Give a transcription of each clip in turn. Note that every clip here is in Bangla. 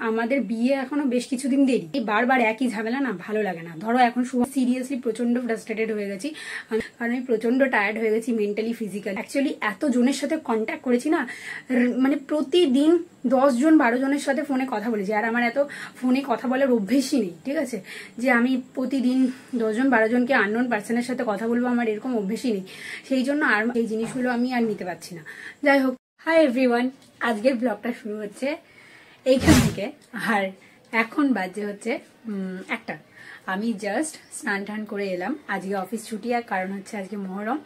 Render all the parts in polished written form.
আমাদের বিয়ে এখনো বেশ কিছুদিন দেরি, বারবার একই ঝামেলা না ভালো লাগে না। ধরো এখন সিরিয়াসলি প্রচন্ড ফ্রাস্ট্রেটেড হয়ে গেছি, কারণ আমি প্রচন্ড টায়ার্ড হয়ে গেছি মেন্টালি ফিজিক্যালি। অ্যাকচুয়ালি এত জনের সাথে কন্ট্যাক্ট করেছি না, মানে প্রতিদিন 10 জন 12 জনের সাথে ফোনে কথা বলেছি। আর আমার এত ফোনে কথা বলার অভ্যেসই নেই, ঠিক আছে, যে আমি প্রতিদিন 10 জন 12 জনকে আননোন পার্সনের সাথে কথা বলবো, আমার এরকম অভ্যেসই নেই। সেই জন্য আর এই জিনিসগুলো আমি আর নিতে পারছি না। যাই হোক, হাই এভরিওয়ান, আজকের ব্লগটা শুরু হচ্ছে এইখান থেকে। আর এখন বাজে হচ্ছে 1টা। আমি জাস্ট স্নান টান করে এলাম। আজকে অফিস ছুটি, আর কারণ হচ্ছে আজকে মহরম,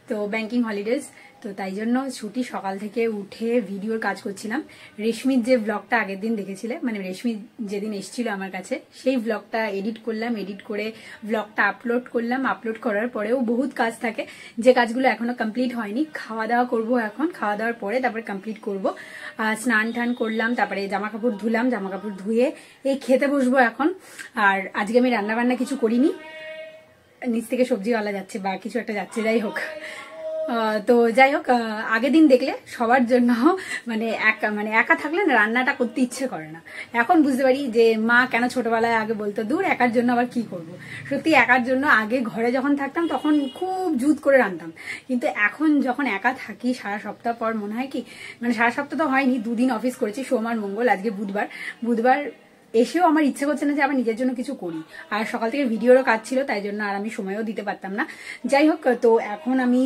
তো ব্যাংকিং হলিডেজ, তো তাই জন্য ছুটি। সকাল থেকে উঠে ভিডিওর কাজ করছিলাম। রেশমির যে ব্লগটা আগের দিন দেখেছিলে, মানে রেশমি যেদিন এসেছিল আমার কাছে, সেই ব্লগটা এডিট করলাম। এডিট করে ব্লগটা আপলোড করলাম। আপলোড করার পরেও বহুত কাজ থাকে, যে কাজগুলো এখনো কমপ্লিট হয়নি। খাওয়া দাওয়া করবো এখন, খাওয়া দাওয়ার পরে তারপরে কমপ্লিট করবো। স্নান টান করলাম, তারপরে জামা কাপড় ধুলাম, জামা কাপড় ধুয়ে এই খেতে বসবো এখন। আর আজকে আমি রান্না বান্না কিছু করিনি, নিচ থেকে সবজিওয়ালা যাচ্ছে বা কিছু একটা যাচ্ছে, যাই হোক। তো যাই হোক, আগের দিন দেখলে সবার জন্য মানে একা থাকলে না রান্নাটা করতে ইচ্ছে করে না। এখন বুঝতে পারি যে মা কেন ছোটবেলায় আগে বলতো দূর একার জন্য আবার কি করব। সত্যি একার জন্য আগে ঘরে যখন থাকতাম তখন খুব জুত করে রান্তাম, কিন্তু এখন যখন একা থাকি সারা সপ্তাহ পর মনে হয় কি, মানে সারা সপ্তাহ তো হয়নি, 2 দিন অফিস করেছি, সোমবার মঙ্গল, আজকে বুধবার এসেও আমার ইচ্ছে করছে না যে আবার নিজের জন্য কিছু করি। আর সকাল থেকে ভিডিওরও কাজ ছিল, তাই জন্য আর আমি সময়ও দিতে পারতাম না। যাই হোক, তো এখন আমি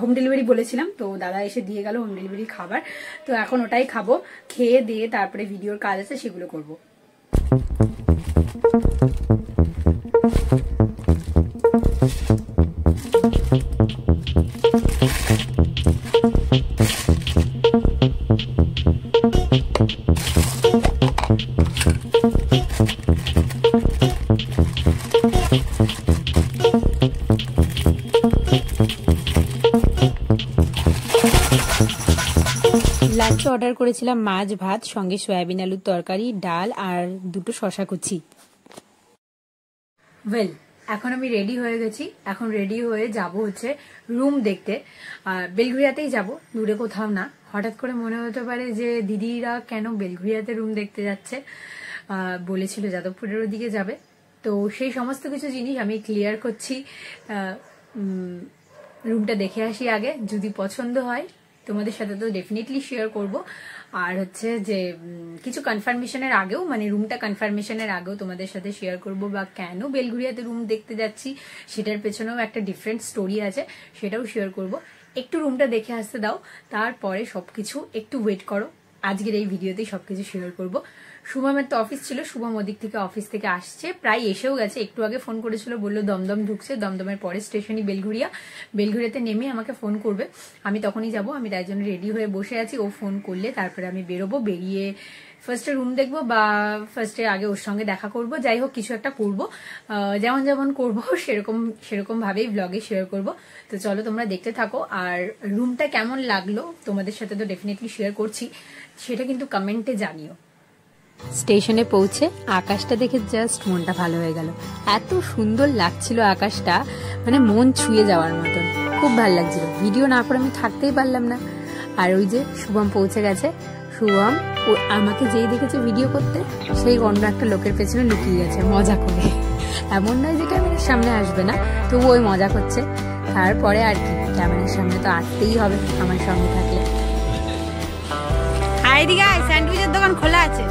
হোম ডেলিভারি বলেছিলাম, তো দাদা এসে দিয়ে গেল হোম ডেলিভারি খাবার। তো এখন ওটাই খাবো, খেয়ে দিয়ে তারপরে ভিডিওর কাজ আছে সেগুলো করবো। লাঞ্চ অর্ডার করেছিলাম মাছ ভাত, সঙ্গে সয়াবিন আলুর তরকারি, ডাল আর 2টো শশা কুচি। ওয়েল, এখন আমি রেডি হয়ে গেছি। এখন রেডি হয়ে যাব হচ্ছে রুম দেখতে। বেলঘরিয়াতেই যাব, দূরে কোথাও না। হঠাৎ করে মনে হতে পারে যে দিদিরা কেন বেলঘরিয়াতে রুম দেখতে যাচ্ছে, বলেছিল যাদবপুরের ওদিকে যাবে। তো সেই সমস্ত কিছু জিনিস আমি ক্লিয়ার করছি। রুমটা দেখে আসি আগে, যদি পছন্দ হয় তোমাদের সাথে তো ডেফিনেটলি শেয়ার করব। আর হচ্ছে যে কিছু কনফার্মেশনের আগেও, মানে রুমটা কনফার্মেশনের আগেও তোমাদের সাথে শেয়ার করব, বা কেন বেলঘরিয়াতে রুম দেখতে যাচ্ছি সেটার পেছনেও একটা ডিফারেন্ট স্টোরি আছে, সেটাও শেয়ার করব। একটু রুমটা দেখে আসতে দাও, তারপরে সবকিছু একটু ওয়েট করো। আজকের এই ভিডিওতেই সবকিছু শেয়ার করব। শুভমের তো অফিস ছিল, শুভম ওদিক থেকে অফিস থেকে আসছে, প্রায় এসেও গেছে। একটু আগে ফোন করেছিল, বললো দমদম ঢুকছে, দমদমের পরের স্টেশনই বেলঘরিয়াতে নেমে আমাকে ফোন করবে, আমি তখনই যাব। আমি তাই জন্য রেডি হয়ে বসে আছি। ও ফোন করলে তারপরে আমি বেরোবো, বেরিয়ে ফার্স্টে রুম দেখবো, বা ফার্স্টে আগে ওর সঙ্গে দেখা করব। যাই হোক, কিছু একটা করবো, যেমন করবো সেরকম ভাবেই ব্লগে শেয়ার করব। তো চলো তোমরা দেখতে থাকো। আর রুমটা কেমন লাগলো তোমাদের সাথে তো ডেফিনেটলি শেয়ার করছি, সেটা কিন্তু কমেন্টে জানিও। স্টেশনে পৌঁছে আকাশটা দেখে জাস্ট মনটা ভালো হয়ে গেল। এত সুন্দর লাগছিল আকাশটা, মানে মন ছুঁয়ে যাওয়ার মতন, খুব ভালো লাগছিল। ভিডিও না করে আমি থাকতেই পারলাম না। আর ওই যে শুভম পৌঁছে গেছে। শুভম ও আমাকে যেই দেখেছে ভিডিও করতে, সেই অন্য একটা লোকের পেছনে লুকিয়ে গেছে মজা করে। এমন নয় যে ক্যামেরার সামনে আসবে না, তবু ওই মজা করছে। তারপরে আর কি, ক্যামেরার সামনে তো আসতেই হবে আমার সঙ্গে থাকলে। এদিকে আয়, স্যান্ডউইচের দোকান খোলা আছে।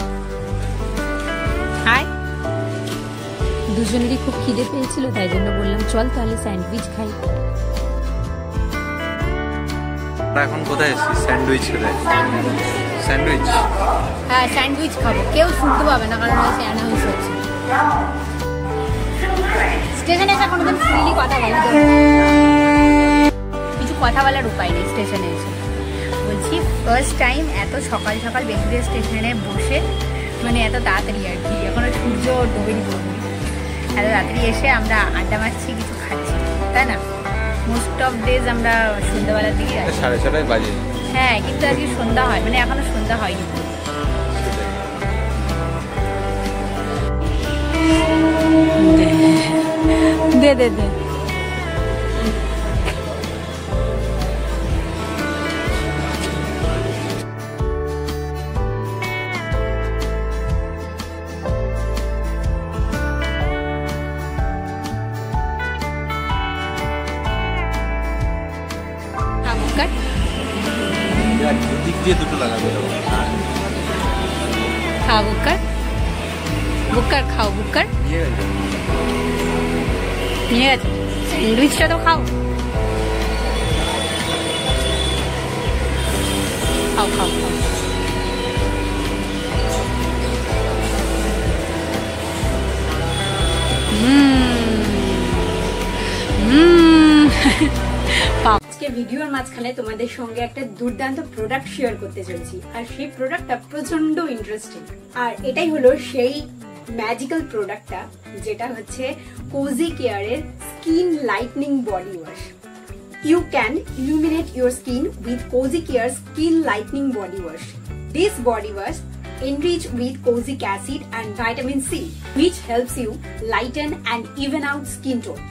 দুজনেরই খুব খিদে পেয়েছিল, তাই জন্য বললাম চল তাহলে স্যান্ডউইচ খাই। এখন কোথায় এসেছি? স্যান্ডউইচ খেতে। স্যান্ডউইচ? হ্যাঁ, স্যান্ডউইচ খাবো। কেউ শুনতে পাবে না, কারণ অ্যানাউন্স হচ্ছে। স্টেশনে এসে কোনোদিন ফ্রিলি কথা বলা যায়, কিছু কথা বলার উপায় নেই স্টেশনে এসে। বলছি ফার্স্ট টাইম এত সকাল সকাল বেলঘরিয়া স্টেশনে বসে, মানে এত তাড়াতাড়ি আর কি, এখনো সূর্য ডোবেনি পুরোপুরি, এত তাড়াতাড়ি এসে আমরা আড্ডা মারছি, কিছু খাচ্ছি, তাই না? মোস্ট অফ ডেজ আমরা সন্ধ্যাবেলার দিকে 6:30 বাজে। হ্যাঁ, কিন্তু আজকে সন্ধ্যা হয়, মানে এখনো সন্ধ্যা হয়নি। দে দে দে দিয়ে দুটো লাগাবে। খাও বুক্কার, বুক্কার খাও, বুক্কার নিয়ে গেছে। স্যান্ডউইচটা তো খাও, খাও খাও খাও। আজকে ভিডিওর মাঝখানে তোমাদের সঙ্গে একটা দুর্দান্ত প্রোডাক্ট শেয়ার করতে চলেছি, আর সেই প্রোডাক্টটা প্রচন্ড ইন্টারেস্টিং। আর এটাই হলো সেই ম্যাজিক্যাল প্রোডাক্টটা, যেটা হচ্ছে কোজি কেয়ারের skin lightning body wash. You can illuminate your skin with Cozy Care Skin Lightening Body Wash. This body wash enriched with kojic acid and vitamin C, which helps you lighten and even out skin tone,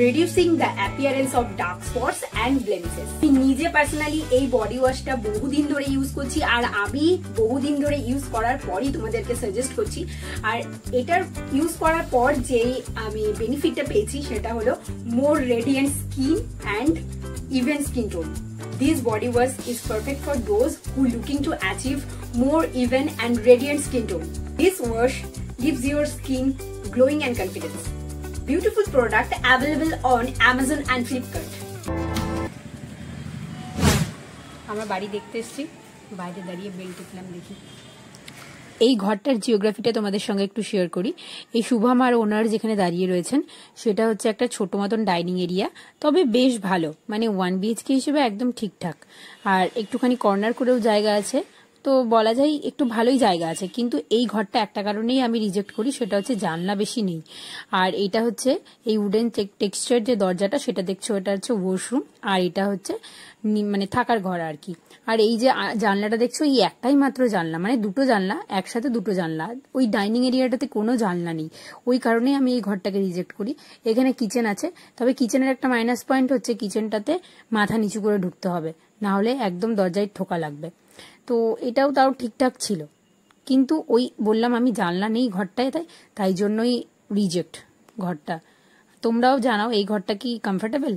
reducing the appearance of dark spots and blemishes. আমি নিজে পার্সোনালি এই বডি ওয়াশটা বহুদিন ধরে ইউজ করছি, আর আমি বহুদিন ধরে ইউজ করার পরই তোমাদেরকে সাজেস্ট করছি। আর এটার ইউজ করার পর যেই আমি বেনিফিটটা পেয়েছি সেটা হলো more radiant skin and even skin tone. This body wash is perfect for those who looking to achieve more even and radiant skin tone. This wash gives your skin glowing and confidence. Beautiful product available on Amazon and Flipkart. আমরা বাড়ি দেখতে এসেছি, বাইরে দাঁড়িয়ে বেল টিপলাম। দেখি এই ঘরটার জিওগ্রাফিটা তোমাদের সঙ্গে একটু শেয়ার করি। এই শুভম আর ওনার যেখানে দাঁড়িয়ে রয়েছেন সেটা হচ্ছে একটা ছোট মতন ডাইনিং এরিয়া, তবে বেশ ভালো, মানে 1 BHK হিসেবে একদম ঠিকঠাক। আর একটুখানি কর্নার করেও জায়গা আছে, তো বলা যায় একটু ভালোই জায়গা আছে। কিন্তু এই ঘরটা একটা কারণেই আমি রিজেক্ট করি, সেটা হচ্ছে জানলা বেশি নেই। আর এটা হচ্ছে এই উডেন টেক্সচার যে দরজাটা সেটা দেখছো, এটা হচ্ছে ওয়াশরুম, আর এটা হচ্ছে মানে থাকার ঘর আর কি। আর এই যে জানলাটা দেখছো, এই একটাই মাত্র জানলা, মানে দুটো জানলা, একসাথে দুটো জানলা। ওই ডাইনিং এরিয়াটাতে কোনো জানলা নেই, ওই কারণেই আমি এই ঘরটাকে রিজেক্ট করি। এখানে কিচেন আছে, তবে কিচেনের একটা মাইনাস পয়েন্ট হচ্ছে কিচেনটাতে মাথা নিচু করে ঢুকতে হবে, না হলে একদম দরজায় ঠোকা লাগবে। তো এটাও তাও ঠিকঠাক ছিল, কিন্তু ওই বললাম আমি জানলা নেই ঘরটায়, তাই জন্যই রিজেক্ট ঘরটা। তোমরাও জানাও এই ঘরটা কি কমফোর্টেবল।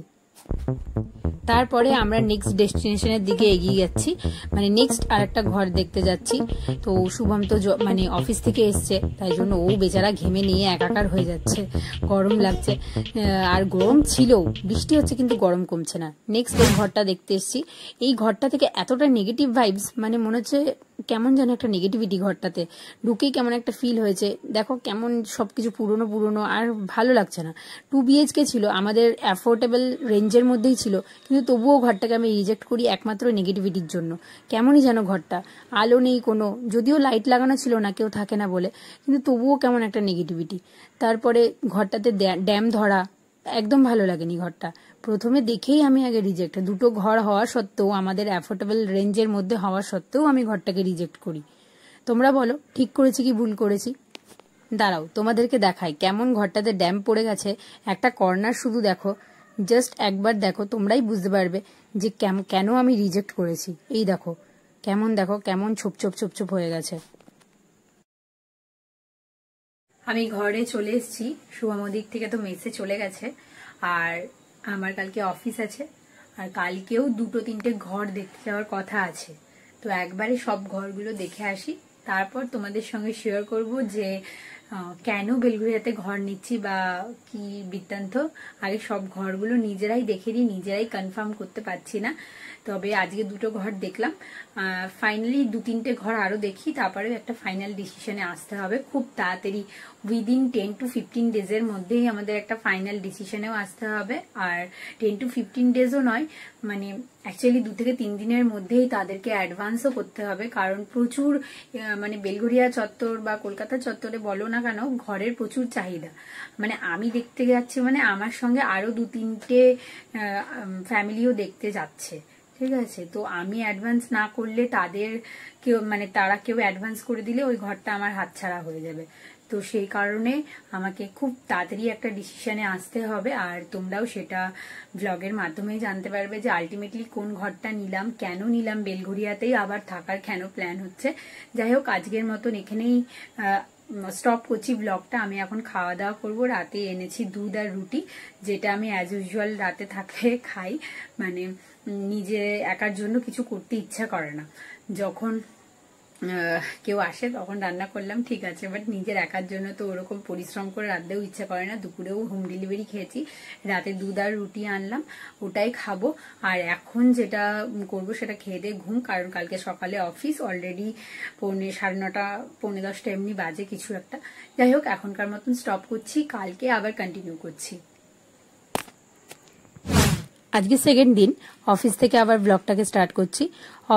তারপরে আমরা নেক্সট ডেস্টিনেশনের দিকে এগিয়ে যাচ্ছি, মানে নেক্সট আর একটা ঘর দেখতে যাচ্ছি। তো শুভম তো মানে অফিস থেকে এসছে, তাই জন্য ও বেচারা ঘেমে নিয়ে একাকার হয়ে যাচ্ছে, গরম লাগছে। আর গরম ছিল, বৃষ্টি হচ্ছে কিন্তু গরম কমছে না। নেক্সট এই ঘরটা দেখতে এসছি। এই ঘরটা থেকে এতটা নেগেটিভ ভাইবস, মানে মনে হচ্ছে কেমন যেন একটা নেগেটিভিটি ঘরটাতে ঢুকেই কেমন একটা ফিল হয়েছে। দেখো কেমন সবকিছু পুরনো পুরনো, আর ভালো লাগছে না। 2 BHK ছিল, আমাদের অ্যাফোর্ডেবল রেঞ্জের মধ্যেই ছিল, কিন্তু তবুও ঘরটাকে আমি রিজেক্ট করি একমাত্র নেগেটিভিটির জন্য। কেমনই যেন ঘরটা, আলো নেই কোনো, যদিও লাইট লাগানো ছিল না, কেউ থাকে না বলে, কিন্তু তবুও কেমন একটা নেগেটিভিটি। তারপরে ঘরটাতে ড্যাম ধরা, একদম ভালো লাগেনি ঘরটা। প্রথমে দেখেই আমি আগে রিজেক্ট, দুটো ঘর হওয়া সত্ত্বেও, আমাদের অ্যাফোর্ডেবল রেঞ্জের মধ্যে হওয়া সত্ত্বেও আমি ঘরটাকে রিজেক্ট করি। তোমরা বলো ঠিক করেছি কি ভুল করেছি? দাঁড়াও তোমাদেরকে দেখাই কেমন ঘরটাতে ড্যাম পড়ে গেছে। একটা কর্নার শুধু দেখো, জাস্ট একবার দেখো, তোমরাই বুঝতে পারবে যে কেন আমি রিজেক্ট করেছি। এই দেখো কেমন ছোপ ছোপ ছোপ ছোপ হয়ে গেছে। আমি ঘরে চলে এসেছি, শুভম দিক থেকে তো মেসে চলে গেছে, আর আমার কালকে অফিস আছে, আর কালকেও 2-3টে ঘর দেখতে যাওয়ার কথা আছে। তো একবারে সব ঘরগুলো দেখে আসি, তারপর তোমাদের সঙ্গে শেয়ার করব যে কেন বেলঘরিয়াতে ঘর নিচ্ছি বা কি বৃত্তান্ত। আগে সব ঘরগুলো নিজেরাই দেখে নিই, নিজেরাই কনফার্ম করতে পারছি না। তবে আজকে 2টো ঘর দেখলাম, ফাইনালি 2-3টে ঘর আরো দেখি, তারপরে একটা ফাইনাল ডিসিশনে আসতে হবে খুব তাড়াতাড়ি। উইদিন 10 to 15 ডেজের মধ্যেই আমাদের একটা ফাইনাল ডিসিশনেও আসতে হবে। আর 10 to 15 ডেজও নয়, মানে অ্যাকচুয়ালি 2 থেকে 3 দিনের মধ্যেই তাদেরকে অ্যাডভান্সও করতে হবে, কারণ প্রচুর মানে বেলঘরিয়া চত্বর বা কলকাতা চত্বরে বলো না কেন, ঘরের প্রচুর চাহিদা। মানে আমি দেখতে যাচ্ছি, মানে আমার সঙ্গে আরো 2-3টে ফ্যামিলিও দেখতে যাচ্ছে, ঠিক আছে। তো আমি অ্যাডভান্স না করলে তাদের কেউ, মানে তারা কেউ অ্যাডভান্স করে দিলে ওই ঘরটা আমার হাতছাড়া হয়ে যাবে। তো সেই কারণে আমাকে খুব তাড়াতাড়ি একটা ডিসিশনে আসতে হবে, আর তোমরাও সেটা ব্লগের মাধ্যমে জানতে পারবে যে আলটিমেটলি কোন ঘরটা নিলাম, কেন নিলাম, বেলঘরিয়াতেই আবার থাকার কেন প্ল্যান হচ্ছে। যাই হোক, আজকের মতন এখানেই স্টপ করছি ব্লগটা। আমি এখন খাওয়া দাওয়া করবো। রাতে এনেছি দুধ আর রুটি, যেটা আমি অ্যাজ ইউজুয়াল রাতে থাকলে খাই, মানে নিজে একার জন্য কিছু করতে ইচ্ছা করে না। যখন কেউ আসে তখন রান্না করলাম, ঠিক আছে, বাট নিজের একার জন্য তো ওরকম পরিশ্রম করে রাঁধতেও ইচ্ছা করে না। দুপুরেও হোম ডেলিভারি খেয়েছি, রাতে দুধ আর রুটি আনলাম, ওটাই খাবো। আর এখন যেটা করবো সেটা খেয়ে দিয়ে ঘুম, কারণ কালকে সকালে অফিস, অলরেডি 9:30 9:10 এমনি বাজে কিছু একটা। যাই হোক, এখনকার মতন স্টপ করছি, কালকে আবার কন্টিনিউ করছি। আজকে সেকেন্ড দিন অফিস থেকে আবার ব্লগটাকে স্টার্ট করছি।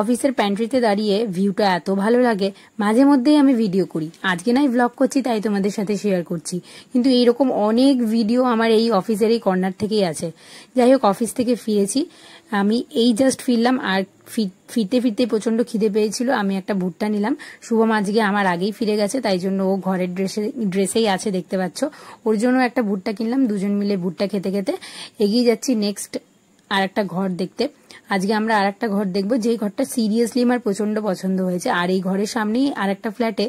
অফিসের প্যান্ট্রিতে দাঁড়িয়ে ভিউটা এত ভালো লাগে, মাঝে মধ্যেই আমি ভিডিও করি। আজকে নাই ব্লগ করছি তাই তোমাদের সাথে শেয়ার করছি, কিন্তু এইরকম অনেক ভিডিও আমার এই অফিসের এই কর্নার থেকেই আছে। যাই হোক, অফিস থেকে ফিরেছি, আমি এই জাস্ট ফিরলাম, আর ফিরতে ফিরতে প্রচন্ড খিদে পেয়েছিল। আমি একটা ভুট্টা নিলাম। শুভম আজকে আমার আগেই ফিরে গেছে, তাই জন্য ও ঘরের ড্রেসেই আছে, দেখতে পাচ্ছ। ওর জন্য একটা ভুট্টা কিনলাম, দুজন মিলে ভুট্টা খেতে খেতে এগিয়ে যাচ্ছি নেক্সট আর একটা ঘর দেখতে। আজকে আমরা আর একটা ঘর দেখবো, যেই ঘরটা সিরিয়াসলি আমার প্রচন্ড পছন্দ হয়েছে। আর এই ঘরের সামনেই আর একটা ফ্ল্যাটে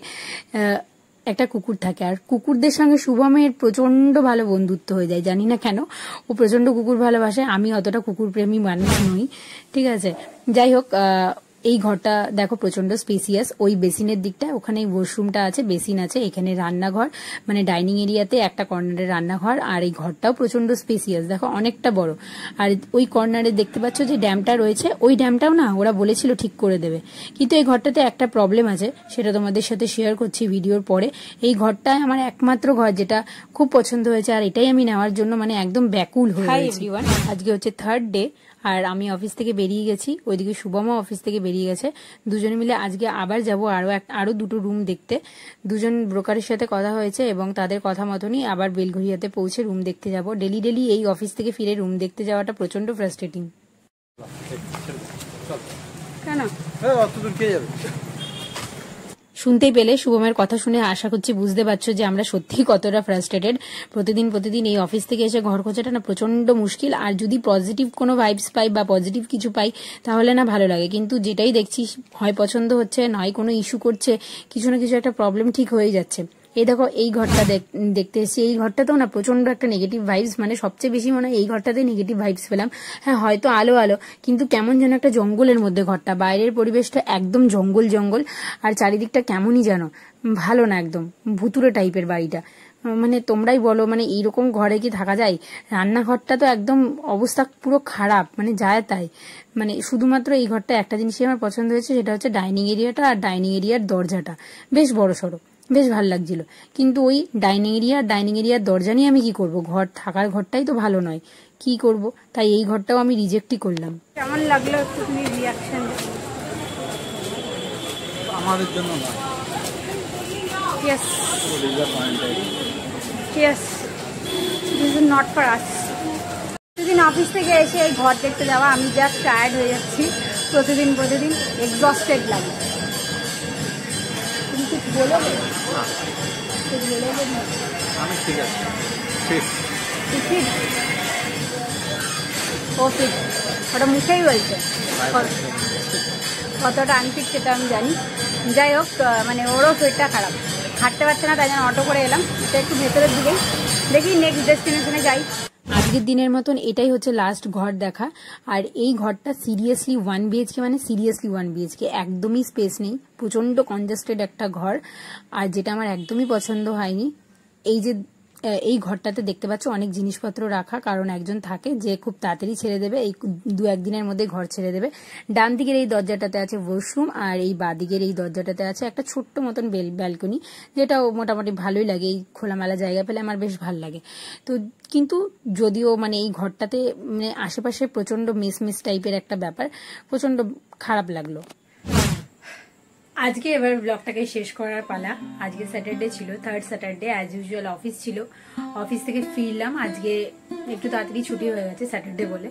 একটা কুকুর থাকে, আর কুকুরদের সঙ্গে শুভমের প্রচন্ড ভালো বন্ধুত্ব হয়ে যায়, জানি না কেন। ও প্রচন্ড কুকুর ভালোবাসে, আমি অতটা কুকুর প্রেমী মানুষ নই, ঠিক আছে। যাই হোক, এই ঘরটা দেখো প্রচন্ড স্পেসিয়াস। ওই বেসিনের দিকটা, ওখানে ওয়াশরুমটা আছে, বেসিন আছে, এখানে রান্নাঘর, মানে ডাইনিং এরিয়াতে একটা কর্নারে রান্নাঘর। আর এই ঘরটাও প্রচন্ড স্পেসিয়াস, দেখো অনেকটা বড়। আর ওই কর্নারে দেখতে পাচ্ছ যে ড্যামটা রয়েছে, ওই ড্যামটাও না ওরা বলেছিল ঠিক করে দেবে, কিন্তু এই ঘরটাতে একটা প্রবলেম আছে, সেটা তোমাদের সাথে শেয়ার করছি ভিডিওর পরে। এই ঘরটায় আমার একমাত্র ঘর যেটা খুব পছন্দ হয়েছে, আর এটাই আমি নেওয়ার জন্য মানে একদম ব্যাকুল হয়ে গেছি। আজকে হচ্ছে থার্ড ডে, আর আমি অফিস থেকে বেরিয়ে গেছি, ওইদিকে শুভমও অফিস থেকে বেরিয়ে গেছে। দুজনে মিলে আজকে আবার যাব আরো দুটো রুম দেখতে। দুজন ব্রোকারের সাথে কথা হয়েছে এবং তাদের কথা মতনই আবার বেলঘরিয়াতে পৌঁছে রুম দেখতে যাব। ডেলি ডেলি এই অফিস থেকে ফিরে রুম দেখতে যাওয়াটা প্রচন্ড ফ্রাস্ট্রেটিং। কেন শুনতেই পেলে, শুভমের কথা শুনে আশা করছি বুঝতে পারছো যে আমরা সত্যিই কতটা ফ্রাস্ট্রেটেড। প্রতিদিন এই অফিস থেকে এসে ঘর খোঁজাটা না প্রচন্ড মুশকিল। আর যদি পজিটিভ কোনো ভাইবস পাই বা পজিটিভ কিছু পাই তাহলে না ভালো লাগে, কিন্তু যেটাই দেখছি হয় পছন্দ হচ্ছে, নয় কোনো ইস্যু করছে, কিছু না কিছু একটা প্রবলেম ঠিক হয়ে যাচ্ছে। এই দেখো, এই ঘরটা দেখতে এসেছি, এই ঘরটাতেও না প্রচন্ড একটা নেগেটিভ ভাইবস, মানে সবচেয়ে বেশি মনে হয় এই ঘরটাতে নেগেটিভ ভাইবস পেলাম। হ্যাঁ, হয়তো আলো আলো, কিন্তু কেমন যেন একটা জঙ্গলের মধ্যে ঘরটা, বাইরের পরিবেশটা একদম জঙ্গল জঙ্গল, আর চারিদিকটা কেমনই যেন ভালো না, একদম ভুতুরে টাইপের বাড়িটা। মানে তোমরাই বলো, মানে এইরকম ঘরে কি থাকা যায়? রান্নাঘরটা তো একদম অবস্থা পুরো খারাপ, মানে যায় তাই। মানে শুধুমাত্র এই ঘরটা একটা জিনিসই আমার পছন্দ হয়েছে, সেটা হচ্ছে ডাইনিং এরিয়াটা, আর ডাইনিং এরিয়ার দরজাটা বেশ বড় সড়ো, বেশ ভালো লাগছিল। কিন্তু ওই ডাইনিং এরিয়ার দরজা নিয়ে আমি কি করব? থাকার ঘরটাই তো ভালো নয়, কি করব? তাই এই ঘরটাও আমি রিজেক্টই করলাম। কেমন লাগলো একটু তুমি রিঅ্যাকশন? আমাদের জন্য না, yes yes, this is not for us. প্রতিদিন অফিস থেকে এসে এই ঘর দেখতে যাওয়া, আমি জাস্ট টায়ার্ড হয়ে যাচ্ছি। প্রতিদিন এক্সস্টেড লাগে। তুমি কিছু বলবে? আমি ঠিক আছে, ও ঠিক, ওটা মুখেই বলছে, কতটা আনফিট সেটা আমি জানি। যাই হোক, মানে ওরও পেটটা খারাপ, হাঁটতে পারছে না, তাই জন্য অটো করে এলাম। এটা একটু ভেতরের দিকে, দেখি নেক্সট ডেস্টিনেশনে যাই। আজকের দিনের মতন এটাই হচ্ছে লাস্ট ঘর দেখা। আর এই ঘরটা সিরিয়াসলি 1 BHK, মানে সিরিয়াসলি 1 BHK, একদমই স্পেস নেই, প্রচন্ড কনজেস্টেড একটা ঘর। আর যেটা আমার একদমই পছন্দ হয়নি, এই ঘরটাতে দেখতে পাচ্ছ অনেক জিনিসপত্র রাখা, কারণ একজন থাকে যে খুব তাড়াতাড়ি ছেড়ে দেবে, এই 2-1 দিনের মধ্যে ঘর ছেড়ে দেবে। ডান দিকের এই দরজাটাতে আছে ওয়াশরুম, আর এই বাঁ দিকের এই দরজাটাতে আছে একটা ছোট্ট মতন ব্যালকনি, যেটাও মোটামুটি ভালোই লাগে। এই খোলামেলা জায়গা পেলে আমার বেশ ভালো লাগে। তো কিন্তু যদিও মানে এই ঘরটাতে মানে আশেপাশে প্রচন্ড মিস টাইপের একটা ব্যাপার, প্রচন্ড খারাপ লাগলো। আজকে এবার ব্লগটাকে শেষ করার পালা। আজকে স্যাটারডে ছিল, third Saturday, as usual office ছিল। অফিস থেকে ফিরলাম, আজকে একটু তাড়াতাড়ি ছুটি হয়ে গেছে স্যাটারডে বলে।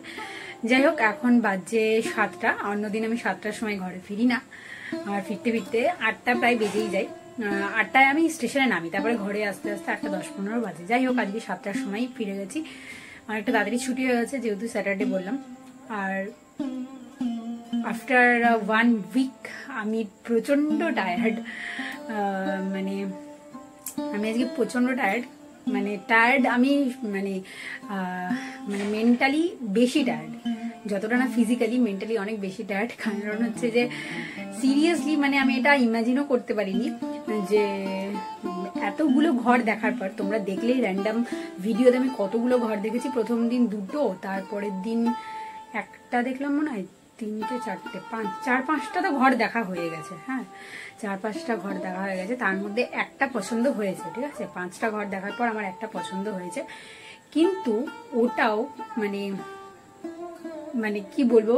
যাই হোক, এখন বাজে 7টা। অন্যদিন আমি 7টার সময় ঘরে ফিরি না, আর ফিরতে 8টা প্রায় বেজেই যায়। 8টায় আমি স্টেশনে নামি, তারপরে ঘরে আস্তে 8:10-15 বাজে। যাই হোক, আজকে 7টার সময় ফিরে গেছি, অনেকটা তাড়াতাড়ি ছুটি হয়ে গেছে যেহেতু স্যাটারডে বললাম। আর আফটার 1 উইক আমি প্রচন্ড টায়ার্ড, মানে আমি আজকে প্রচন্ড টায়ার্ড, আমি মানে মেন্টালি বেশি টায়ার্ড। যতটা না ফিজিক্যালি মেন্টালি অনেক বেশি টায়ার্ড। কারণ হচ্ছে যে সিরিয়াসলি মানে আমি এটা ইমাজিনও করতে পারিনি যে এতগুলো ঘর দেখার পর, তোমরা দেখলেই র্যান্ডাম ভিডিওতে আমি কতগুলো ঘর দেখেছি। প্রথম দিন 2টো, তারপরের দিন একটা দেখলাম, মনে হয় 3টে 4টে 4-5টা তো ঘর দেখা হয়ে গেছে। হ্যাঁ, 4-5টা ঘর দেখা হয়ে গেছে, তার মধ্যে একটা পছন্দ হয়েছে। ঠিক আছে, 5টা ঘর দেখার পর আমার একটা পছন্দ হয়েছে, কিন্তু ওটাও মানে কি বলবো,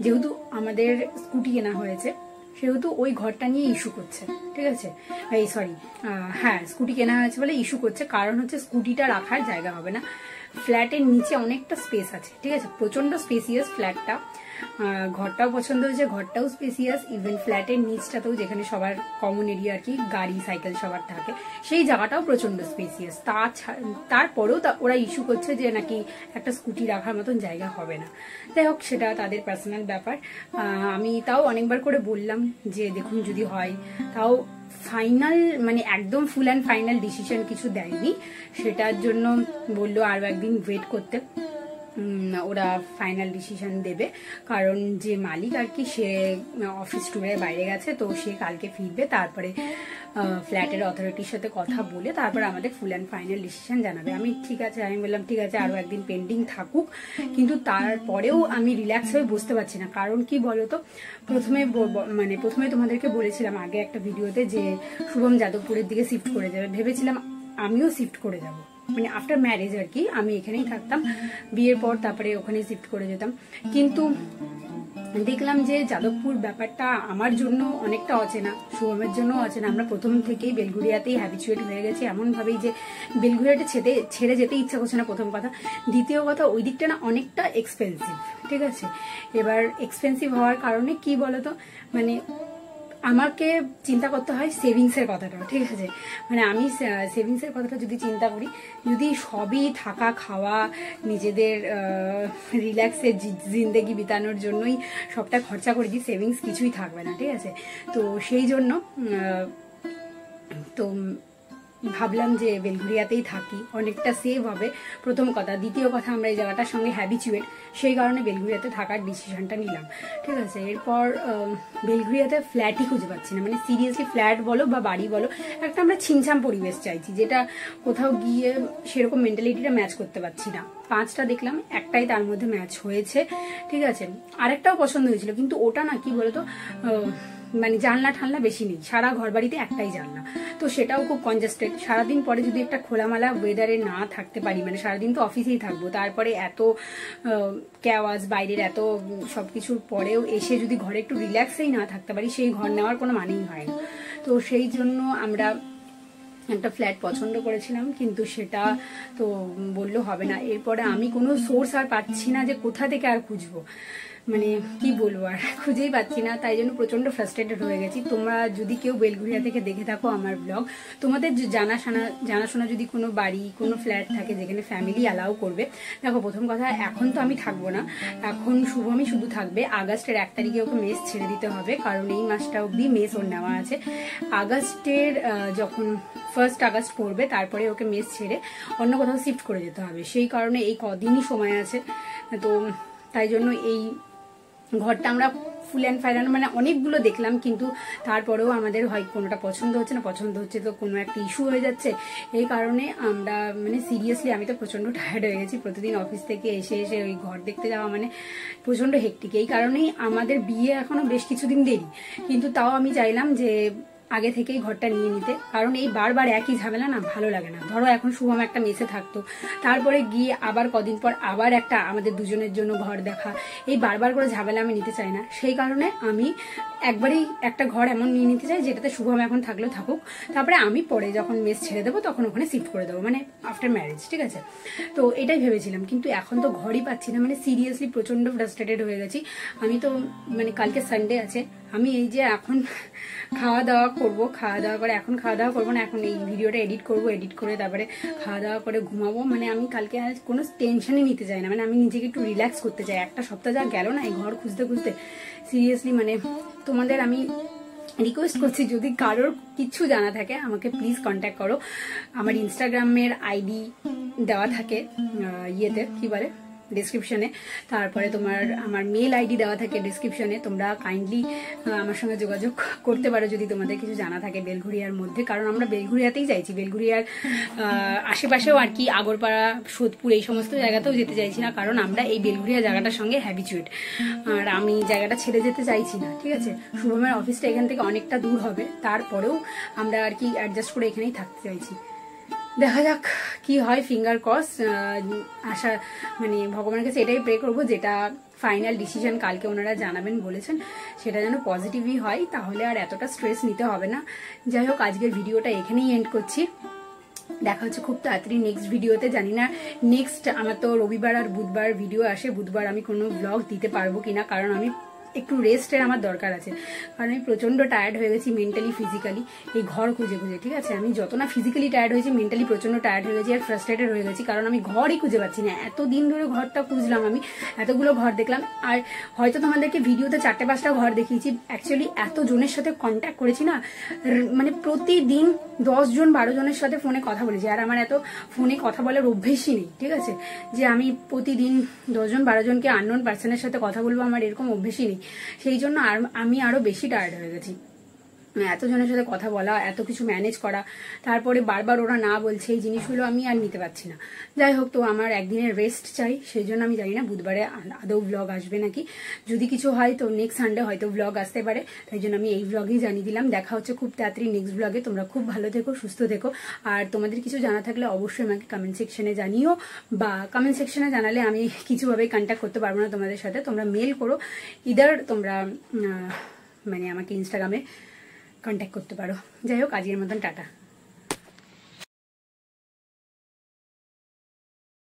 যেহেতু আমাদের স্কুটি কেনা হয়েছে সেহেতু ওই ঘরটা নিয়ে ইস্যু করছে। ঠিক আছে, এই সরি, হ্যাঁ স্কুটি কেনা হয়েছে বলে ইস্যু করছে। কারণ হচ্ছে স্কুটিটা রাখার জায়গা হবে না। ফ্ল্যাটের নিচে অনেকটা স্পেস আছে, ঠিক আছে, প্রচন্ড স্পেসিয়াস ফ্ল্যাটটা। ঘরটাও পছন্দ হয়েছে, ঘরটাও স্পেসিয়াস। ইভেন ফ্ল্যাটের নিচটাতেও, যেখানে সবার কমন এরিয়া আর কি, গাড়ি সাইকেল সবার থাকে, সেই জায়গাটাও প্রচন্ড স্পেসিয়াস। তারপরেও ওরা ইস্যু করছে যে নাকি একটা স্কুটি রাখার মতন জায়গা হবে না। যাই হোক, সেটা তাদের পার্সোনাল ব্যাপার। আমি তাও অনেকবার করে বললাম যে দেখুন যদি হয়, তাও ফাইনাল মানে একদম ফুল অ্যান্ড ফাইনাল ডিসিশন কিছু দেয়নি। সেটার জন্য বললো আরো একদিন ওয়েট করতে, ওরা ফাইনাল ডিসিশন দেবে। কারণ যে মালিক আর কি, সে অফিস ট্যুরে বাইরে গেছে, তো সে কালকে ফিরবে, তারপরে ফ্ল্যাটের অথরিটির সাথে কথা বলে তারপরে আমাদের ফুল অ্যান্ড ফাইনাল ডিসিশন জানাবে। আমি ঠিক আছে, আমি বললাম ঠিক আছে আরো একদিন পেন্ডিং থাকুক, কিন্তু তারপরেও আমি রিল্যাক্স হয়ে বসতে পারছি না। কারণ কি বলতো, প্রথমে তোমাদেরকে বলেছিলাম আগে একটা ভিডিওতে যে শুভম যাদবপুরের দিকে শিফট করে যাবে। ভেবেছিলাম আমিও শিফট করে যাব, মানে আফটার ম্যারেজ আর কি, আমি এখানেই থাকতাম বিয়ের পর, তারপরে ওখানে শিফট করে যেতাম। কিন্তু দেখলাম যে যাদবপুর ব্যাপারটা আমার জন্য অনেকটা অচেনা, শুভমের জন্য অচেনা। আমরা প্রথম থেকেই বেলঘুরিয়াতেই হ্যাবিচুয়েট হয়ে গেছি, এমনভাবেই যে বেলঘুরিয়াটা ছেড়ে যেতে ইচ্ছা করছে না, প্রথম কথা। দ্বিতীয় কথা, ওই দিকটা না অনেকটা এক্সপেন্সিভ। ঠিক আছে, এবার এক্সপেন্সিভ হওয়ার কারণে কি বলতো, মানে আমাকে চিন্তা করতে হয় সেভিংসের কথাটা। ঠিক আছে, মানে আমি সেভিংসের কথাটা যদি চিন্তা করি, যদি সবই থাকা খাওয়া নিজেদের রিল্যাক্সের জিন্দেগি বিতানোর জন্যই সবটা খরচা করে দিই, সেভিংস কিছুই থাকবে না। ঠিক আছে, তো সেই জন্য তো ভাবলাম যে বেলঘুরিয়াতেই থাকি, অনেকটা সেভ হবে, প্রথম কথা। দ্বিতীয় কথা, আমরা এই জায়গাটার সঙ্গে হ্যাবিচুয়েট, সেই কারণে বেলঘুরিয়াতে থাকার ডিসিশনটা নিলাম। ঠিক আছে, এরপর বেলঘুরিয়াতে ফ্ল্যাটই খুঁজে পাচ্ছি না, মানে সিরিয়াসলি ফ্ল্যাট বলো বা বাড়ি বলো, একটা আমরা ছিমছাম পরিবেশ চাইছি, যেটা কোথাও গিয়ে সেরকম মেন্টালিটিটা ম্যাচ করতে পারছি না। 5টা দেখলাম, একটাই তার মধ্যে ম্যাচ হয়েছে। ঠিক আছে, আরেকটাও পছন্দ হয়েছিল, কিন্তু ওটা না কি বলতো, মানে জানলা ঠান্লা বেশি নেই, সারা ঘর বাড়িতে একটাই জানলা, তো সেটাও খুব কনজেস্টেড। সারাদিন পরে যদি একটা খোলামেলা ওয়েদারে না থাকতে পারি, মানে সারাদিন তো অফিসেই থাকবো, তারপরে এত ক্যাওয়াজ বাইরের এত সবকিছুর পরেও এসে যদি ঘরে একটু রিল্যাক্সেই না থাকতে পারি, সেই ঘর নেওয়ার কোনো মানেই হয় না। তো সেই জন্য আমরা একটা ফ্ল্যাট পছন্দ করেছিলাম, কিন্তু সেটা তো বললো হবে না। এরপরে আমি কোনো সোর্স আর পাচ্ছি না যে কোথা থেকে আর খুঁজবো, মানে কি বলবো, আর খুঁজেই পাচ্ছি না। তাই জন্য প্রচন্ড ফ্রাস্ট্রেটেড হয়ে গেছি। তোমরা যদি কেউ বেলঘুরিয়া থেকে দেখে থাকো আমার ব্লগ, তোমাদের জানাশোনা যদি কোনো বাড়ি কোনো ফ্ল্যাট থাকে যেখানে ফ্যামিলি অ্যালাউ করবে, দেখো প্রথম কথা, এখন তো আমি থাকবো না, এখন শুভমই শুধু থাকবে। আগস্টের 1 তারিখে ওকে মেস ছেড়ে দিতে হবে, কারণ এই মাসটা অব্দি মেস ওর নেওয়া আছে। আগস্টের যখন 1 আগস্ট পড়বে, তারপরে ওকে মেস ছেড়ে অন্য কোথাও শিফট করে যেতে হবে। সেই কারণে এই কদিনই সময় আছে, তো তাই জন্য এই ঘরটা আমরা ফুল অ্যান্ড ফাইনাল মানে অনেকগুলো দেখলাম, কিন্তু তারপরেও আমাদের হয় কোনোটা পছন্দ হচ্ছে না, পছন্দ হচ্ছে তো কোনো একটা ইস্যু হয়ে যাচ্ছে। এই কারণে আমরা মানে সিরিয়াসলি আমি তো প্রচন্ড টায়ার্ড হয়ে গেছি। প্রতিদিন অফিস থেকে এসে ওই ঘর দেখতে যাওয়া মানে প্রচন্ড হেক্টিক। এই কারণেই আমাদের বিয়ে এখনো বেশ কিছুদিন দেরি, কিন্তু তাও আমি চাইলাম যে আগে থেকেই ঘরটা নিয়ে নিতে, কারণ এই বারবার একই ঝামেলা না ভালো লাগে না। ধরো এখন শুভম একটা মেসে থাকতো, তারপরে গিয়ে আবার কদিন পর আবার একটা আমাদের দুজনের জন্য ঘর দেখা, এই বারবার করে ঝামেলা আমি নিতে চাই না। সেই কারণে আমি একবারেই একটা ঘর এমন নিয়ে নিতে চাই যেটাতে শুভম এখন থাকলেও থাকুক, তারপরে আমি পরে যখন মেস ছেড়ে দেবো তখন ওখানে শিফট করে দেবো, মানে আফটার ম্যারেজ। ঠিক আছে, তো এটাই ভেবেছিলাম, কিন্তু এখন তো ঘরই পাচ্ছি না। মানে সিরিয়াসলি প্রচন্ড ফ্রাস্ট্রেটেড হয়ে গেছি আমি তো। মানে কালকে সানডে আছে, আমি এই যে এখন খাওয়া দাওয়া করবো, খাওয়া দাওয়া করে এখন খাওয়া দাওয়া করবো না, এখন এই ভিডিওটা এডিট করবো, এডিট করে তারপরে খাওয়া দাওয়া করে ঘুমাবো। মানে আমি কালকে আর কোনো টেনশনই নিতে চাই না, মানে আমি নিজেকে একটু রিল্যাক্স করতে চাই। একটা সপ্তাহ যা গেল না এই ঘর খুঁজতে খুঁজতে, সিরিয়াসলি মানে তোমাদের আমি রিকোয়েস্ট করছি, যদি কারোর কিছু জানা থাকে আমাকে প্লিজ কন্ট্যাক্ট করো। আমার ইনস্টাগ্রামের আইডি দেওয়া থাকে ইয়েতে কি বলে ডিসক্রিপশনে, তারপরে তোমার আমার মেল আইডি দেওয়া থাকে ডিসক্রিপশনে। তোমরা কাইন্ডলি আমার সঙ্গে যোগাযোগ করতে পারো যদি তোমাদের কিছু জানা থাকে বেলঘরিয়ার মধ্যে, কারণ আমরা বেলঘরিয়াতেই চাইছি, বেলঘরিয়ার আশেপাশেও আর কি আগরপাড়া, সোদপুর এই সমস্ত জায়গাতেও যেতে চাইছি না, কারণ আমরা এই বেলঘরিয়া জায়গাটার সঙ্গে হ্যাবিচুয়েট, আর আমি জায়গাটা ছেড়ে যেতে চাইছি না। ঠিক আছে, শুভমের অফিসটা এখান থেকে অনেকটা দূর হবে, তারপরেও আমরা আর কি অ্যাডজাস্ট করে এখানেই থাকতে চাইছি। দেখা যাক কি হয়, ফিঙ্গার ক্রস। আশা মানে ভগবানের কাছে এটাই প্রে করবো, যেটা ফাইনাল ডিসিশন কালকে ওনারা জানাবেন বলেছেন সেটা যেন পজিটিভই হয়, তাহলে আর এতটা স্ট্রেস নিতে হবে না। যাই হোক, আজকের ভিডিওটা এখানেই এন্ড করছি। দেখা হচ্ছে খুব তাড়াতাড়ি নেক্সট ভিডিওতে। জানি না নেক্সট আমার তো রবিবার আর বুধবার ভিডিও আসে, বুধবার আমি কোনো ব্লগ দিতে পারবো কিনা, কারণ আমি একটু রেস্টের আমার দরকার আছে, কারণ আমি প্রচন্ড টায়ার্ড হয়ে গেছি মেন্টালি ফিজিক্যালি এই ঘর খুঁজে খুঁজে। ঠিক আছে, আমি যত না ফিজিক্যালি টায়ার্ড হয়েছি, মেন্টালি প্রচন্ড টায়ার্ড হয়ে গেছি আর ফ্রাস্ট্রেটেড হয়ে গেছি, কারণ আমি ঘরই খুঁজে পাচ্ছি না। এতদিন ধরে ঘরটা খুঁজলাম, আমি এতগুলো ঘর দেখলাম, আর হয়তো তোমাদেরকে ভিডিওতে 4-5টা ঘর দেখিয়েছি, অ্যাকচুয়ালি এত জনের সাথে কন্ট্যাক্ট করেছি না, মানে প্রতিদিন 10-12 জনের সাথে ফোনে কথা বলেছি, আর আমার এত ফোনে কথা বলার অভ্যেসই নেই। ঠিক আছে, যে আমি প্রতিদিন 10-12 জনকে আননোন পার্সনের সাথে কথা বলবো, আমার এরকম অভ্যেসই নেই। সেই জন্য আমি আরো বেশি টায়ার্ড হয়ে গেছি, এতজনের সাথে কথা বলা, এত কিছু ম্যানেজ করা, তারপরে বারবার ওরা না বলছে, এই জিনিসগুলো আমি আর নিতে পারছি না। যাই হোক, তো আমার একদিনের রেস্ট চাই, সেই জন্য আমি জানি না বুধবারে আদৌ ব্লগ আসবে নাকি। যদি কিছু হয় তো নেক্সট সানডে হয়তো ব্লগ আসতে পারে, তাই জন্য আমি এই ব্লগেই জানিয়ে দিলাম। দেখা হচ্ছে খুব তাড়াতাড়ি নেক্সট ব্লগে। তোমরা খুব ভালো থেকো, সুস্থ থেকো, আর তোমাদের কিছু জানা থাকলে অবশ্যই আমাকে কমেন্ট সেকশনে জানিও, বা কমেন্ট সেকশনে জানালে আমি কিছুভাবেই কন্ট্যাক্ট করতে পারবো না তোমাদের সাথে। তোমরা মেল করো, ইদার তোমরা মানে আমাকে ইনস্টাগ্রামে কন্ট্যাক্ট করতে পারো। যাই হোক, আজকের মতন টাটা।